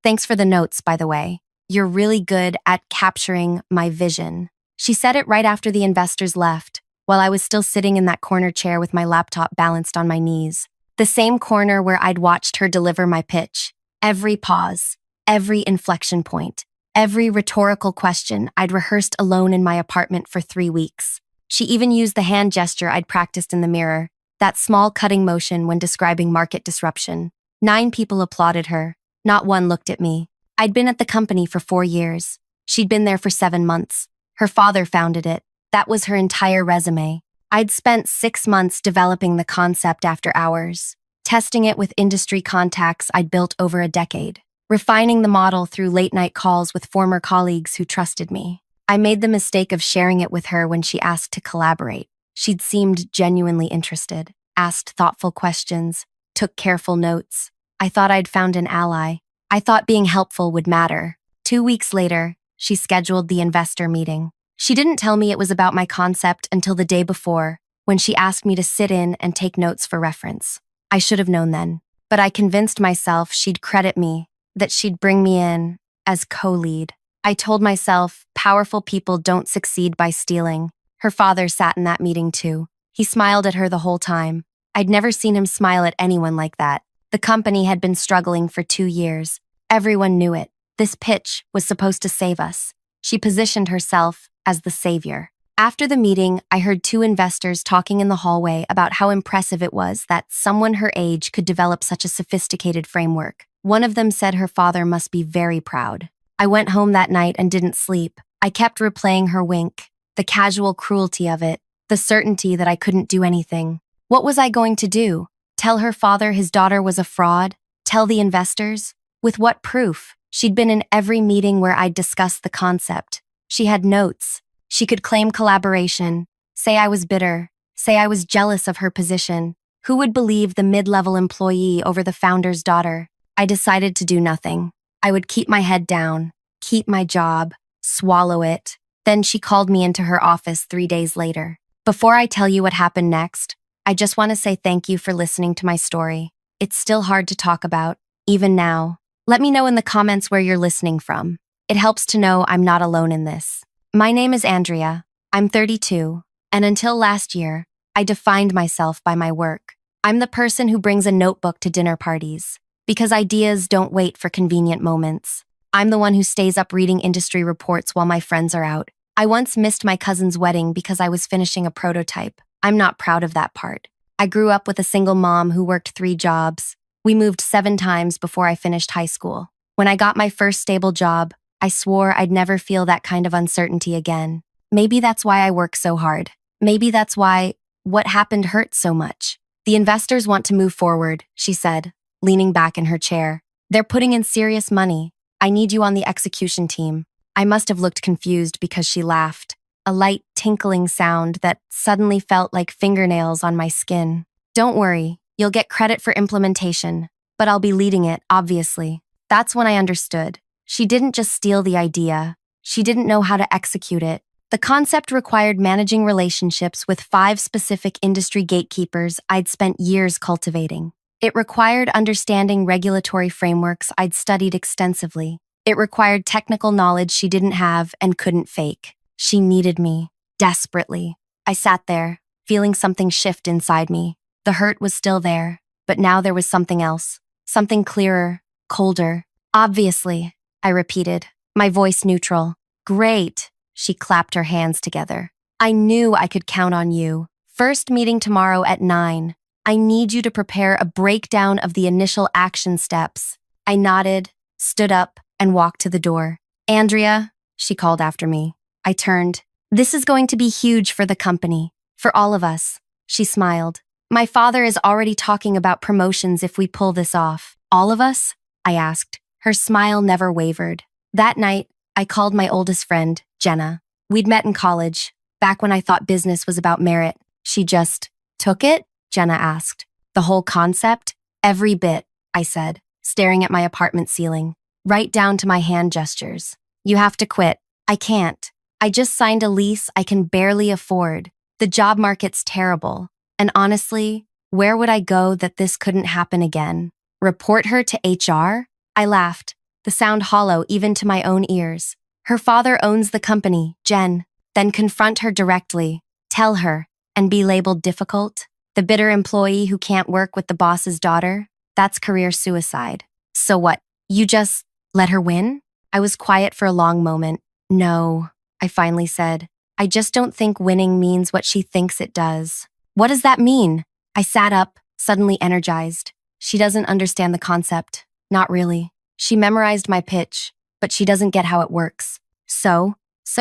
Thanks for the notes, by the way. You're really good at capturing my vision. She said it right after the investors left, while I was still sitting in that corner chair with my laptop balanced on my knees. The same corner where I'd watched her deliver my pitch. Every pause, every inflection point, every rhetorical question I'd rehearsed alone in my apartment for 3 weeks. She even used the hand gesture I'd practiced in the mirror, that small cutting motion when describing market disruption. 9 people applauded her. Not one looked at me. I'd been at the company for 4 years. She'd been there for 7 months. Her father founded it. That was her entire resume. I'd spent 6 months developing the concept after hours, testing it with industry contacts I'd built over a decade, refining the model through late-night calls with former colleagues who trusted me. I made the mistake of sharing it with her when she asked to collaborate. She'd seemed genuinely interested, asked thoughtful questions, took careful notes. I thought I'd found an ally. I thought being helpful would matter. 2 weeks later, she scheduled the investor meeting. She didn't tell me it was about my concept until the day before, when she asked me to sit in and take notes for reference. I should have known then, but I convinced myself she'd credit me, that she'd bring me in as co-lead. I told myself powerful people don't succeed by stealing. Her father sat in that meeting too. He smiled at her the whole time. I'd never seen him smile at anyone like that. The company had been struggling for 2 years. Everyone knew it. This pitch was supposed to save us. She positioned herself as the savior. After the meeting, I heard 2 investors talking in the hallway about how impressive it was that someone her age could develop such a sophisticated framework. One of them said her father must be very proud. I went home that night and didn't sleep. I kept replaying her wink, the casual cruelty of it, the certainty that I couldn't do anything. What was I going to do? Tell her father his daughter was a fraud? Tell the investors? With what proof? She'd been in every meeting where I'd discussed the concept. She had notes. She could claim collaboration, say I was bitter, say I was jealous of her position. Who would believe the mid-level employee over the founder's daughter? I decided to do nothing. I would keep my head down, keep my job, swallow it. Then she called me into her office 3 days later. Before I tell you what happened next, I just want to say thank you for listening to my story. It's still hard to talk about, even now. Let me know in the comments where you're listening from. It helps to know I'm not alone in this. My name is Andrea. I'm 32, and until last year, I defined myself by my work. I'm the person who brings a notebook to dinner parties, because ideas don't wait for convenient moments. I'm the one who stays up reading industry reports while my friends are out. I once missed my cousin's wedding because I was finishing a prototype. I'm not proud of that part. I grew up with a single mom who worked 3 jobs. We moved 7 times before I finished high school. When I got my first stable job, I swore I'd never feel that kind of uncertainty again. Maybe that's why I work so hard. Maybe that's why what happened hurt so much. The investors want to move forward, she said, leaning back in her chair. They're putting in serious money. I need you on the execution team. I must have looked confused because she laughed, a light tinkling sound that suddenly felt like fingernails on my skin. Don't worry, you'll get credit for implementation, but I'll be leading it, obviously. That's when I understood. She didn't just steal the idea. She didn't know how to execute it. The concept required managing relationships with 5 specific industry gatekeepers I'd spent years cultivating. It required understanding regulatory frameworks I'd studied extensively. It required technical knowledge she didn't have and couldn't fake. She needed me, desperately. I sat there, feeling something shift inside me. The hurt was still there, but now there was something else. Something clearer, colder. Obviously, I repeated, my voice neutral. Great, she clapped her hands together. I knew I could count on you. First meeting tomorrow at 9. I need you to prepare a breakdown of the initial action steps. I nodded, stood up, and walked to the door. Andrea, she called after me. I turned. This is going to be huge for the company, for all of us. She smiled. My father is already talking about promotions if we pull this off. All of us? I asked. Her smile never wavered. That night, I called my oldest friend, Jenna. We'd met in college, back when I thought business was about merit. She just took it? Jenna asked. The whole concept? Every bit, I said, staring at my apartment ceiling, right down to my hand gestures. You have to quit. I can't. I just signed a lease I can barely afford. The job market's terrible. And honestly, where would I go that this couldn't happen again? Report her to HR? I laughed. the sound hollow even to my own ears. Her father owns the company, Jen. Then confront her directly, tell her, and be labeled difficult? The bitter employee who can't work with the boss's daughter? That's career suicide. So what? You just let her win? I was quiet for a long moment. No, I finally said. I just don't think winning means what she thinks it does. What does that mean? I sat up, suddenly energized. She doesn't understand the concept. Not really. She memorized my pitch, but she doesn't get how it works. So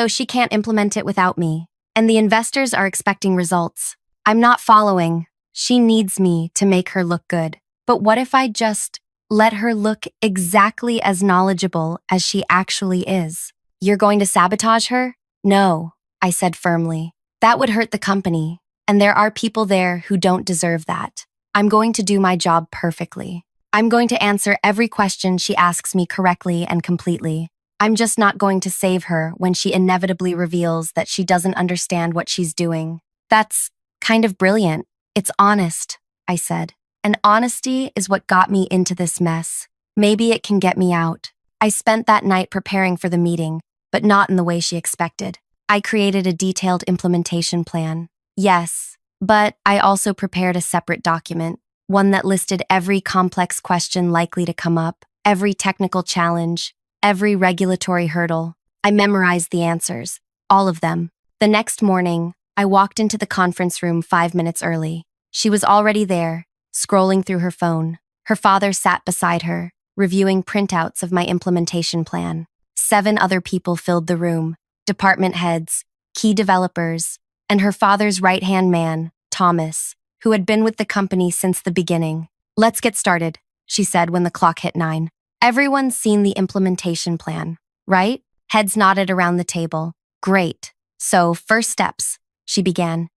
she can't implement it without me. And the investors are expecting results. I'm not following. She needs me to make her look good. But what if I just let her look exactly as knowledgeable as she actually is? You're going to sabotage her? No, I said firmly. That would hurt the company, and there are people there who don't deserve that. I'm going to do my job perfectly. I'm going to answer every question she asks me correctly and completely. I'm just not going to save her when she inevitably reveals that she doesn't understand what she's doing. That's kind of brilliant. It's honest, I said. And honesty is what got me into this mess. Maybe it can get me out. I spent that night preparing for the meeting, but not in the way she expected. I created a detailed implementation plan. Yes, but I also prepared a separate document, one that listed every complex question likely to come up, every technical challenge, every regulatory hurdle. I memorized the answers, all of them. The next morning, I walked into the conference room 5 minutes early. She was already there, scrolling through her phone. Her father sat beside her, reviewing printouts of my implementation plan. 7 other people filled the room, department heads, key developers, and her father's right-hand man, Thomas, who had been with the company since the beginning. Let's get started, she said when the clock hit 9. Everyone's seen the implementation plan, right? Heads nodded around the table. Great. So, first steps, she began.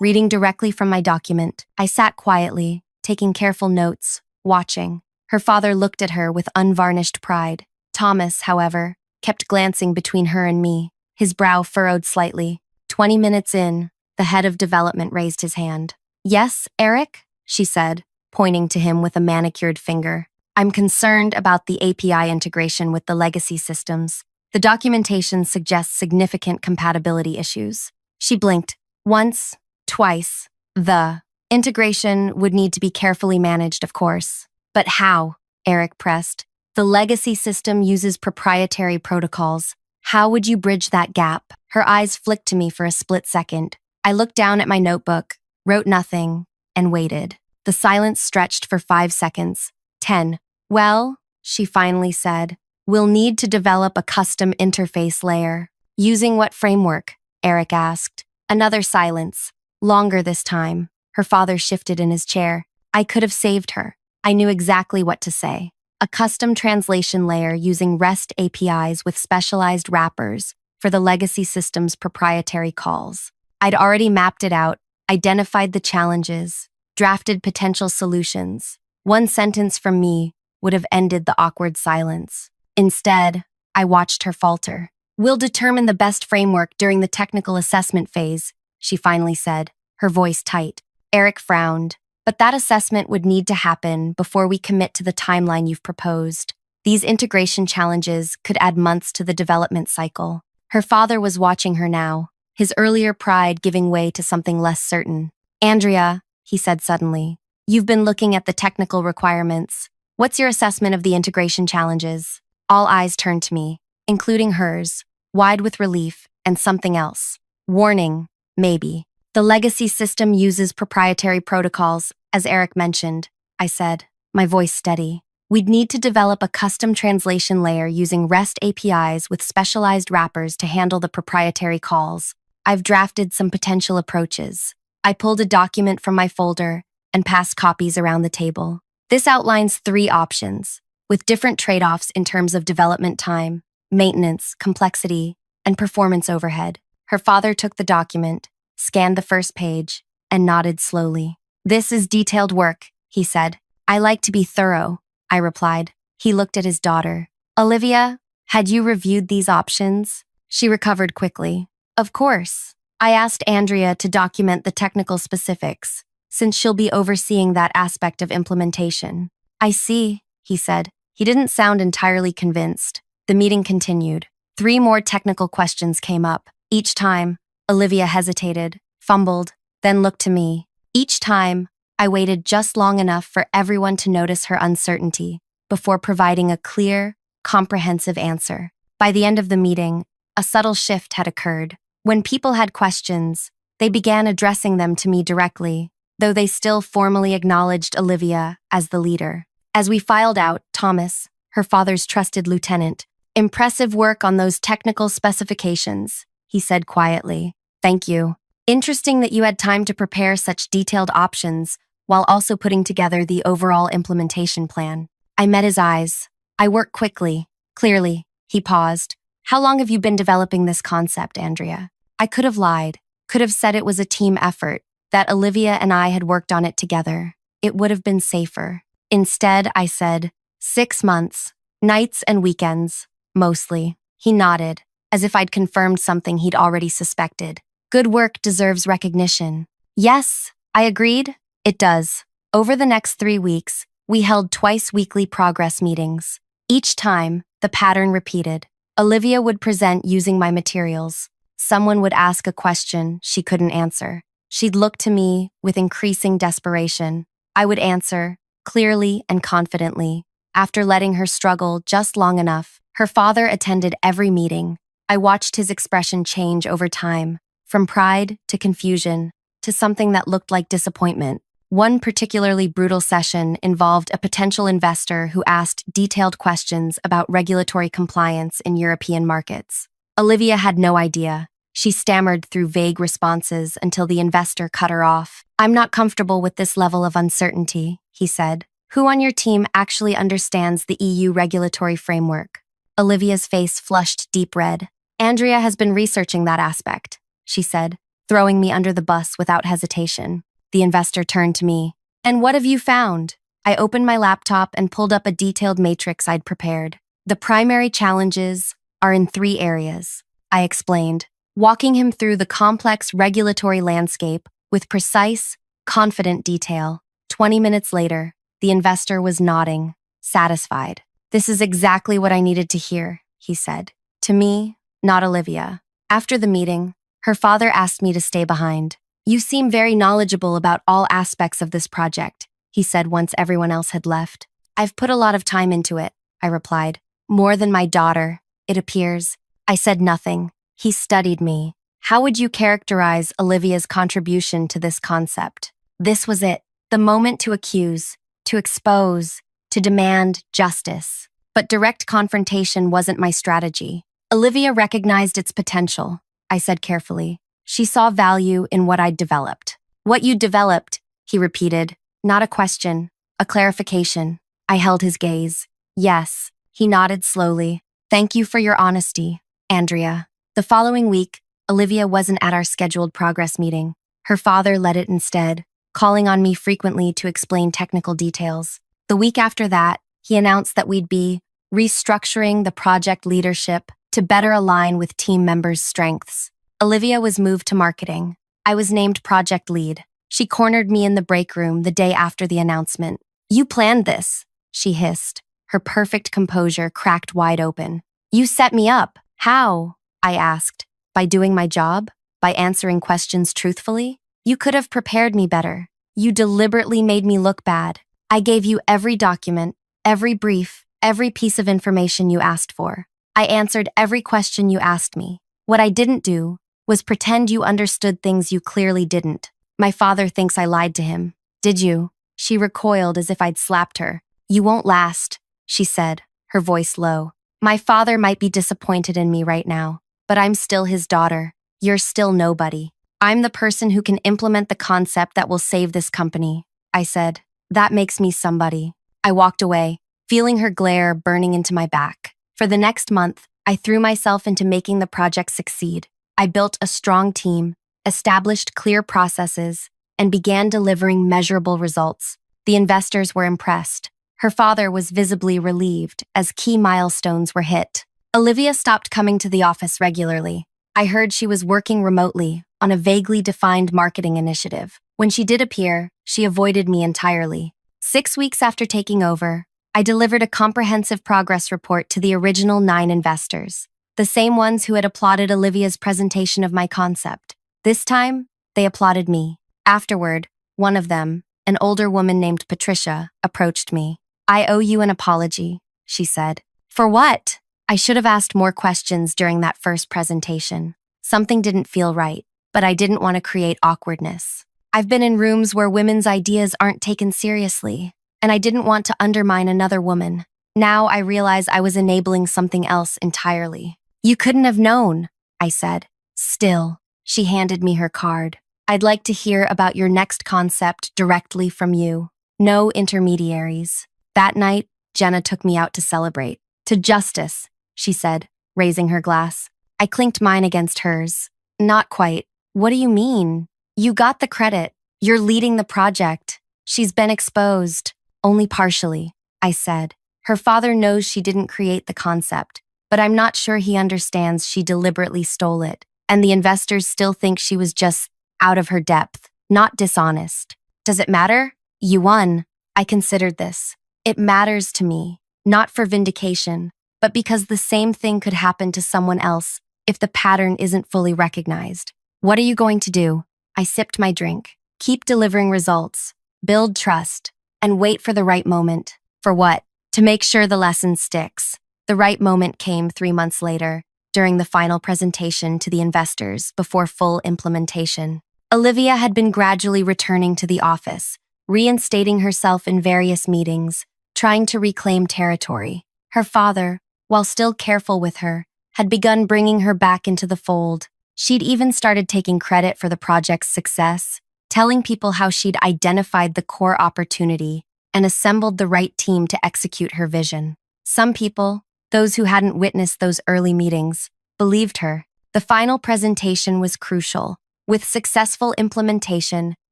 Reading directly from my document, I sat quietly, taking careful notes, watching. Her father looked at her with unvarnished pride. Thomas, however, kept glancing between her and me, his brow furrowed slightly. 20 minutes in, the head of development raised his hand. Yes, Eric? She said, pointing to him with a manicured finger. I'm concerned about the API integration with the legacy systems. The documentation suggests significant compatibility issues. She blinked. Once, twice. The integration would need to be carefully managed, of course. But how? Eric pressed. The legacy system uses proprietary protocols. How would you bridge that gap? Her eyes flicked to me for a split second. I looked down at my notebook, wrote nothing, and waited. The silence stretched for 5 seconds. 10. Well, she finally said, we'll need to develop a custom interface layer. Using what framework? Eric asked. Another silence. Longer this time. Her father shifted in his chair. I could have saved her. I knew exactly what to say. A custom translation layer using REST APIs with specialized wrappers for the legacy system's proprietary calls. I'd already mapped it out, identified the challenges, drafted potential solutions. One sentence from me would have ended the awkward silence. Instead, I watched her falter. We'll determine the best framework during the technical assessment phase, she finally said, her voice tight. Eric frowned. But that assessment would need to happen before we commit to the timeline you've proposed. These integration challenges could add months to the development cycle. Her father was watching her now, his earlier pride giving way to something less certain. Andrea, he said suddenly, you've been looking at the technical requirements. What's your assessment of the integration challenges? All eyes turned to me, including hers, wide with relief and something else. Warning, maybe. The legacy system uses proprietary protocols, as Eric mentioned, I said, my voice steady. We'd need to develop a custom translation layer using REST APIs with specialized wrappers to handle the proprietary calls. I've drafted some potential approaches. I pulled a document from my folder and passed copies around the table. This outlines 3 options, with different trade-offs in terms of development time, maintenance, complexity, and performance overhead. Her father took the document, scanned the first page, and nodded slowly. This is detailed work, he said. I like to be thorough, I replied. He looked at his daughter. Olivia, had you reviewed these options? She recovered quickly. Of course. I asked Andrea to document the technical specifics, since she'll be overseeing that aspect of implementation. I see, he said. He didn't sound entirely convinced. The meeting continued. 3 more technical questions came up. Each time, Olivia hesitated, fumbled, then looked to me. Each time, I waited just long enough for everyone to notice her uncertainty before providing a clear, comprehensive answer. By the end of the meeting, a subtle shift had occurred. When people had questions, they began addressing them to me directly, though they still formally acknowledged Olivia as the leader. As we filed out, Thomas, her father's trusted lieutenant, "Impressive work on those technical specifications," he said quietly. "Thank you. Interesting that you had time to prepare such detailed options while also putting together the overall implementation plan." I met his eyes. "I work quickly, clearly." He paused. "How long have you been developing this concept, Andrea?" I could have lied, could have said it was a team effort, that Olivia and I had worked on it together. It would have been safer. Instead, I said, 6 months, nights and weekends, mostly. He nodded, as if I'd confirmed something he'd already suspected. "Good work deserves recognition." "Yes," I agreed. "It does." Over the next 3 weeks, we held twice-weekly progress meetings. Each time, the pattern repeated. Olivia would present using my materials. Someone would ask a question she couldn't answer. She'd look to me with increasing desperation. I would answer, clearly and confidently. After letting her struggle just long enough, her father attended every meeting. I watched his expression change over time, from pride to confusion to something that looked like disappointment. One particularly brutal session involved a potential investor who asked detailed questions about regulatory compliance in European markets. Olivia had no idea. She stammered through vague responses until the investor cut her off. "I'm not comfortable with this level of uncertainty," he said. "Who on your team actually understands the EU regulatory framework?" Olivia's face flushed deep red. "Andrea has been researching that aspect," she said, throwing me under the bus without hesitation. The investor turned to me. "And what have you found?" I opened my laptop and pulled up a detailed matrix I'd prepared. "The primary challenges are in 3 areas," I explained, walking him through the complex regulatory landscape with precise, confident detail. 20 minutes later, the investor was nodding, satisfied. "This is exactly what I needed to hear," he said. To me, not Olivia. After the meeting, her father asked me to stay behind. "You seem very knowledgeable about all aspects of this project," he said once everyone else had left. "I've put a lot of time into it," I replied. "More than my daughter, it appears." I said nothing. He studied me. "How would you characterize Olivia's contribution to this concept?" This was it, the moment to accuse, to expose, to demand justice. But direct confrontation wasn't my strategy. "Olivia recognized its potential," I said carefully. "She saw value in what I'd developed." "What you developed," he repeated, not a question, a clarification. I held his gaze. "Yes," he nodded slowly. "Thank you for your honesty, Andrea." The following week, Olivia wasn't at our scheduled progress meeting. Her father led it instead, calling on me frequently to explain technical details. The week after that, he announced that we'd be restructuring the project leadership to better align with team members' strengths. Olivia was moved to marketing. I was named project lead. She cornered me in the break room the day after the announcement. "You planned this," she hissed, her perfect composure cracked wide open. "You set me up." "How?" I asked. "By doing my job? By answering questions truthfully? You could have prepared me better. You deliberately made me look bad. I gave you every document, every brief, every piece of information you asked for. I answered every question you asked me. What I didn't do was pretend you understood things you clearly didn't. My father thinks I lied to him." "Did you?" She recoiled as if I'd slapped her. "You won't last," she said, her voice low. "My father might be disappointed in me right now, but I'm still his daughter. You're still nobody. I'm the person who can implement the concept that will save this company," I said. "That makes me somebody." I walked away, feeling her glare burning into my back. For the next month, I threw myself into making the project succeed. I built a strong team, established clear processes, and began delivering measurable results. The investors were impressed. Her father was visibly relieved as key milestones were hit. Olivia stopped coming to the office regularly. I heard she was working remotely on a vaguely defined marketing initiative. When she did appear, she avoided me entirely. 6 weeks after taking over, I delivered a comprehensive progress report to the original 9 investors, the same ones who had applauded Olivia's presentation of my concept. This time, they applauded me. Afterward, one of them, an older woman named Patricia, approached me. "I owe you an apology," she said. "For what?" I should have asked more questions during that first presentation. Something didn't feel right, but I didn't want to create awkwardness. I've been in rooms where women's ideas aren't taken seriously, and I didn't want to undermine another woman. Now I realize I was enabling something else entirely. "You couldn't have known," I said. Still, she handed me her card. "I'd like to hear about your next concept directly from you. No intermediaries." That night, Jenna took me out to celebrate. "To justice," she said, raising her glass. I clinked mine against hers. "Not quite. What do you mean? You got the credit. You're leading the project. She's been exposed." "Only partially," I said. "Her father knows she didn't create the concept, but I'm not sure he understands she deliberately stole it, and the investors still think she was just out of her depth, not dishonest. Does it matter? You won." I considered this. It matters to me, not for vindication, but because the same thing could happen to someone else if the pattern isn't fully recognized. "What are you going to do?" I sipped my drink. "Keep delivering results, build trust, and wait for the right moment." "For what?" "To make sure the lesson sticks." The right moment came 3 months later, during the final presentation to the investors before full implementation. Olivia had been gradually returning to the office, reinstating herself in various meetings, trying to reclaim territory. Her father, while still careful with her, had begun bringing her back into the fold. She'd even started taking credit for the project's success, telling people how she'd identified the core opportunity and assembled the right team to execute her vision. Some people, those who hadn't witnessed those early meetings, believed her. The final presentation was crucial. With successful implementation,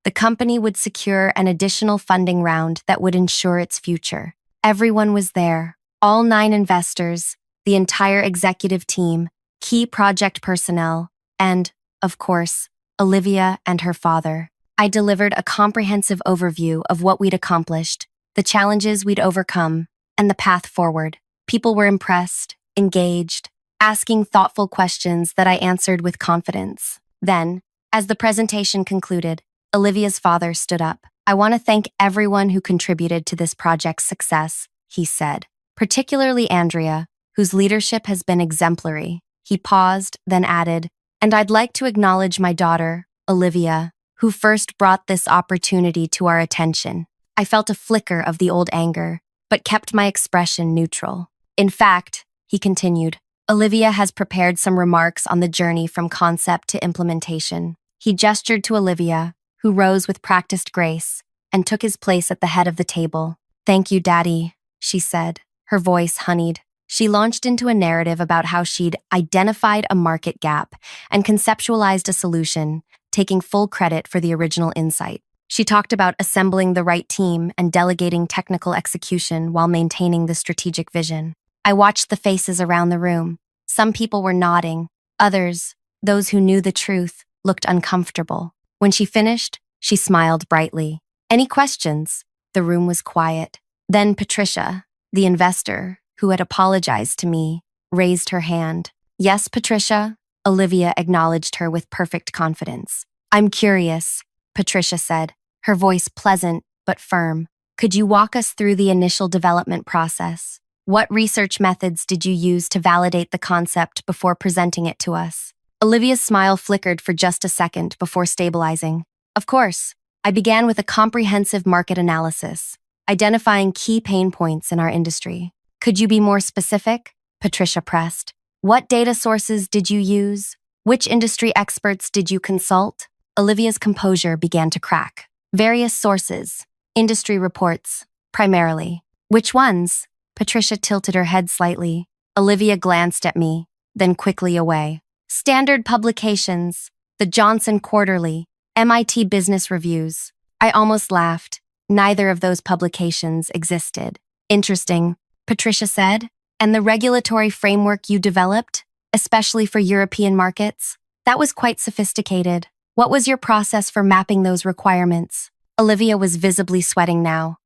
the company would secure an additional funding round that would ensure its future. Everyone was there, all 9 investors, the entire executive team, key project personnel, and, of course, Olivia and her father. I delivered a comprehensive overview of what we'd accomplished, the challenges we'd overcome, and the path forward. People were impressed, engaged, asking thoughtful questions that I answered with confidence. Then, as the presentation concluded, Olivia's father stood up. "I want to thank everyone who contributed to this project's success," he said, "particularly Andrea, whose leadership has been exemplary." He paused, then added, "And I'd like to acknowledge my daughter, Olivia, who first brought this opportunity to our attention." I felt a flicker of the old anger, but kept my expression neutral. "In fact," he continued, "Olivia has prepared some remarks on the journey from concept to implementation." He gestured to Olivia, who rose with practiced grace and took his place at the head of the table. "Thank you, Daddy," she said, her voice honeyed. She launched into a narrative about how she'd identified a market gap and conceptualized a solution, taking full credit for the original insight. She talked about assembling the right team and delegating technical execution while maintaining the strategic vision. I watched the faces around the room. Some people were nodding. Others, those who knew the truth, looked uncomfortable. When she finished, she smiled brightly. "Any questions?" The room was quiet. Then Patricia, the investor, who had apologized to me, raised her hand. "Yes, Patricia," Olivia acknowledged her with perfect confidence. "I'm curious," Patricia said, her voice pleasant but firm. "Could you walk us through the initial development process? What research methods did you use to validate the concept before presenting it to us?" Olivia's smile flickered for just a second before stabilizing. "Of course, I began with a comprehensive market analysis, identifying key pain points in our industry." "Could you be more specific?" Patricia pressed. "What data sources did you use? Which industry experts did you consult?" Olivia's composure began to crack. "Various sources. Industry reports, primarily." "Which ones?" Patricia tilted her head slightly. Olivia glanced at me, then quickly away. "Standard publications, the Johnson Quarterly, MIT Business Reviews." I almost laughed. Neither of those publications existed. "Interesting," Patricia said. "And the regulatory framework you developed, especially for European markets? That was quite sophisticated. What was your process for mapping those requirements?" Olivia was visibly sweating now.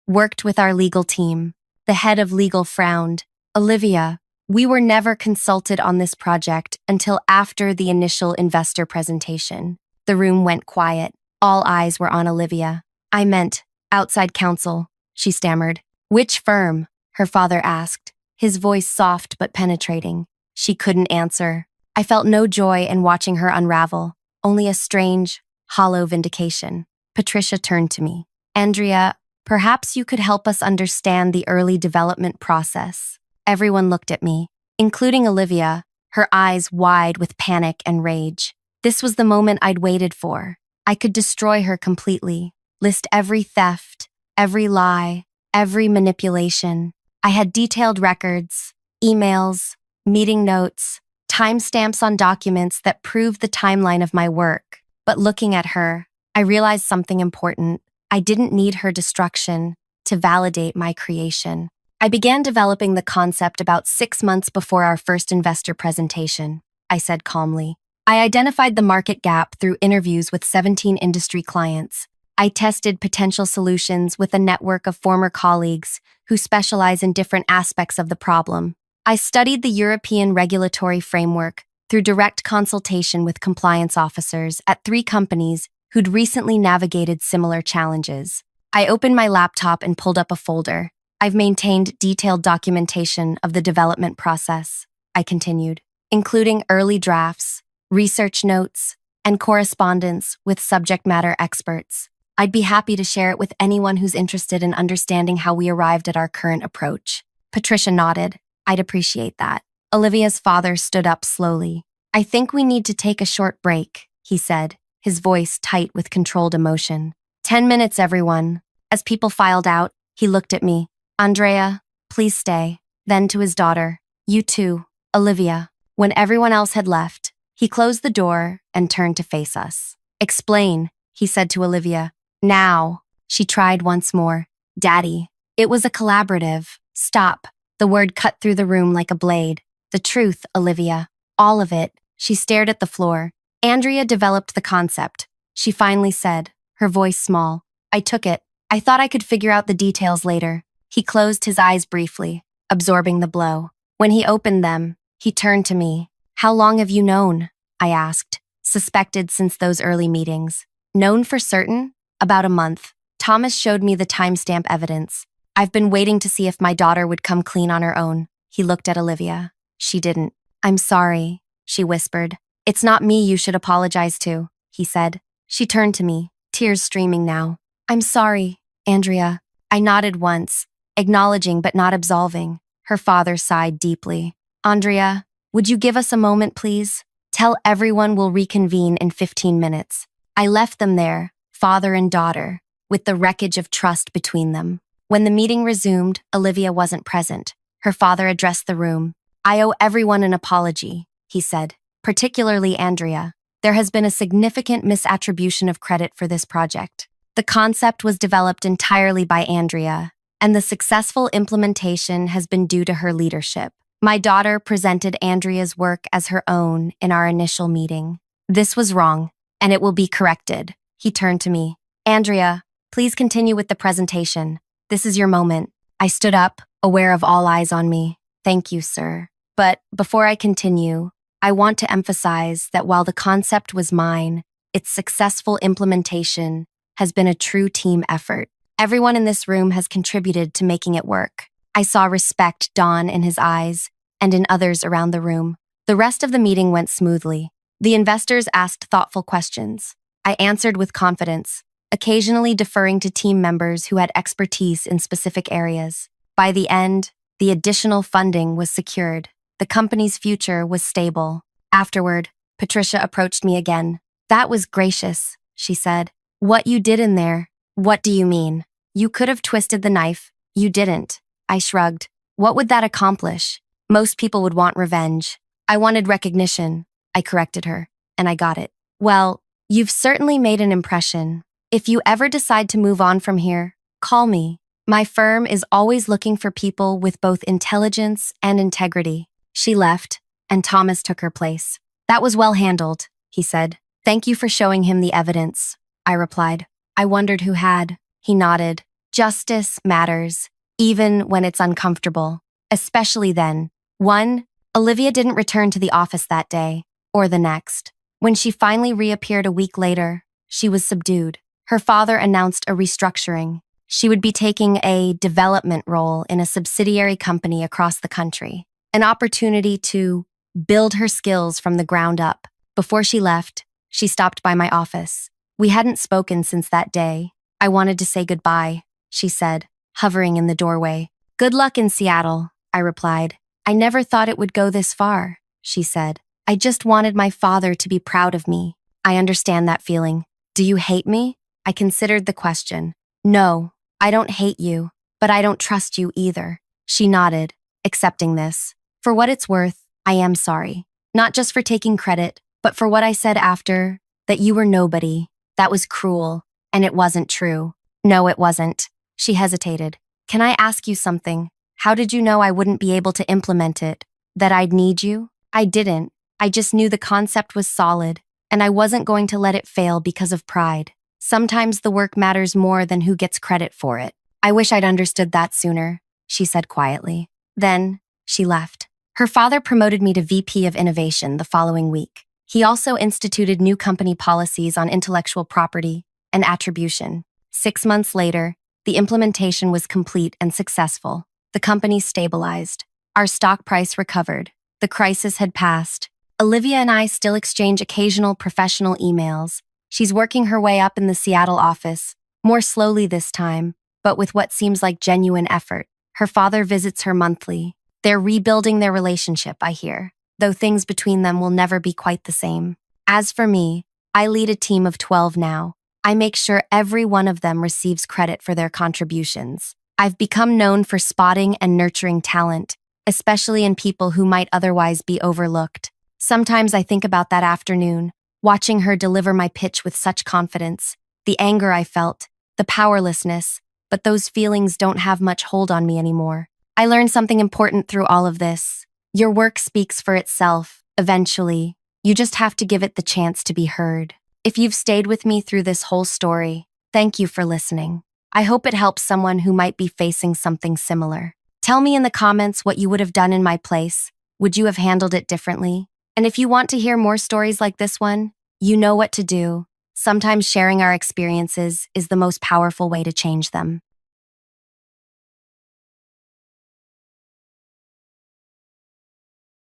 worked with our legal team. The head of legal frowned. Olivia, we were never consulted on this project until after the initial investor presentation. The room went quiet. All eyes were on Olivia. I meant outside counsel, she stammered. Which firm? Her father asked, his voice soft but penetrating. She couldn't answer. I felt no joy in watching her unravel, only a strange, hollow vindication. Patricia turned to me. Andrea, perhaps you could help us understand the early development process. Everyone looked at me, including Olivia, her eyes wide with panic and rage. This was the moment I'd waited for. I could destroy her completely, list every theft, every lie, every manipulation. I had detailed records, emails, meeting notes, timestamps on documents that proved the timeline of my work. But looking at her, I realized something important. I didn't need her destruction to validate my creation. I began developing the concept about 6 months before our first investor presentation, I said calmly. I identified the market gap through interviews with 17 industry clients. I tested potential solutions with a network of former colleagues who specialize in different aspects of the problem. I studied the European regulatory framework through direct consultation with compliance officers at 3 companies who'd recently navigated similar challenges. I opened my laptop and pulled up a folder. I've maintained detailed documentation of the development process, I continued, including early drafts, research notes, and correspondence with subject matter experts. I'd be happy to share it with anyone who's interested in understanding how we arrived at our current approach. Patricia nodded. I'd appreciate that. Olivia's father stood up slowly. I think we need to take a short break, he said, his voice tight with controlled emotion. 10 minutes, everyone. As people filed out, he looked at me. Andrea, please stay. Then to his daughter. You too, Olivia. When everyone else had left, he closed the door and turned to face us. Explain, he said to Olivia. Now, she tried once more. Daddy, it was a collaborative. Stop. The word cut through the room like a blade. The truth, Olivia. All of it. She stared at the floor. Andrea developed the concept. She finally said, her voice small. I took it. I thought I could figure out the details later. He closed his eyes briefly, absorbing the blow. When he opened them, he turned to me. How long have you known? I asked, suspected since those early meetings. Known for certain? About a month. Thomas showed me the timestamp evidence. I've been waiting to see if my daughter would come clean on her own. He looked at Olivia. She didn't. I'm sorry, she whispered. It's not me you should apologize to, he said. She turned to me, tears streaming now. I'm sorry, Andrea. I nodded once, acknowledging but not absolving. Her father sighed deeply. Andrea, would you give us a moment, please? Tell everyone we'll reconvene in 15 minutes. I left them there, father and daughter, with the wreckage of trust between them. When the meeting resumed, Olivia wasn't present. Her father addressed the room. I owe everyone an apology, he said, particularly Andrea. There has been a significant misattribution of credit for this project. The concept was developed entirely by Andrea, and the successful implementation has been due to her leadership. My daughter presented Andrea's work as her own in our initial meeting. This was wrong, and it will be corrected. He turned to me. Andrea, please continue with the presentation. This is your moment. I stood up, aware of all eyes on me. Thank you, sir. But before I continue, I want to emphasize that while the concept was mine, its successful implementation has been a true team effort. Everyone in this room has contributed to making it work. I saw respect dawn in his eyes and in others around the room. The rest of the meeting went smoothly. The investors asked thoughtful questions. I answered with confidence, occasionally deferring to team members who had expertise in specific areas. By the end, the additional funding was secured. The company's future was stable. Afterward, Patricia approached me again. That was gracious, she said. What you did in there? What do you mean? You could have twisted the knife. You didn't. I shrugged. What would that accomplish? Most people would want revenge. I wanted recognition. I corrected her, and I got it. Well, you've certainly made an impression. If you ever decide to move on from here, call me. My firm is always looking for people with both intelligence and integrity. She left, and Thomas took her place. That was well handled, he said. Thank you for showing him the evidence, I replied. I wondered who had. He nodded. Justice matters, even when it's uncomfortable, especially then. 1. Olivia didn't return to the office that day, or the next. When she finally reappeared a week later, she was subdued. Her father announced a restructuring. She would be taking a development role in a subsidiary company across the country, an opportunity to build her skills from the ground up. Before she left, she stopped by my office. We hadn't spoken since that day. I wanted to say goodbye, she said, hovering in the doorway. Good luck in Seattle, I replied. I never thought it would go this far, she said. I just wanted my father to be proud of me. I understand that feeling. Do you hate me? I considered the question. No, I don't hate you, but I don't trust you either. She nodded, accepting this. For what it's worth, I am sorry. Not just for taking credit, but for what I said after, that you were nobody. That was cruel, and it wasn't true. No, it wasn't. She hesitated. Can I ask you something? How did you know I wouldn't be able to implement it? That I'd need you? I didn't. I just knew the concept was solid, and I wasn't going to let it fail because of pride. Sometimes the work matters more than who gets credit for it. I wish I'd understood that sooner, she said quietly. Then, she left. Her father promoted me to VP of Innovation the following week. He also instituted new company policies on intellectual property and attribution. 6 months later, the implementation was complete and successful. The company stabilized. Our stock price recovered. The crisis had passed. Olivia and I still exchange occasional professional emails. She's working her way up in the Seattle office, more slowly this time, but with what seems like genuine effort. Her father visits her monthly. They're rebuilding their relationship, I hear, though things between them will never be quite the same. As for me, I lead a team of 12 now. I make sure every one of them receives credit for their contributions. I've become known for spotting and nurturing talent, especially in people who might otherwise be overlooked. Sometimes I think about that afternoon, watching her deliver my pitch with such confidence, the anger I felt, the powerlessness, but those feelings don't have much hold on me anymore. I learned something important through all of this. Your work speaks for itself, eventually. You just have to give it the chance to be heard. If you've stayed with me through this whole story, thank you for listening. I hope it helps someone who might be facing something similar. Tell me in the comments what you would have done in my place. Would you have handled it differently? And if you want to hear more stories like this one, you know what to do. Sometimes sharing our experiences is the most powerful way to change them.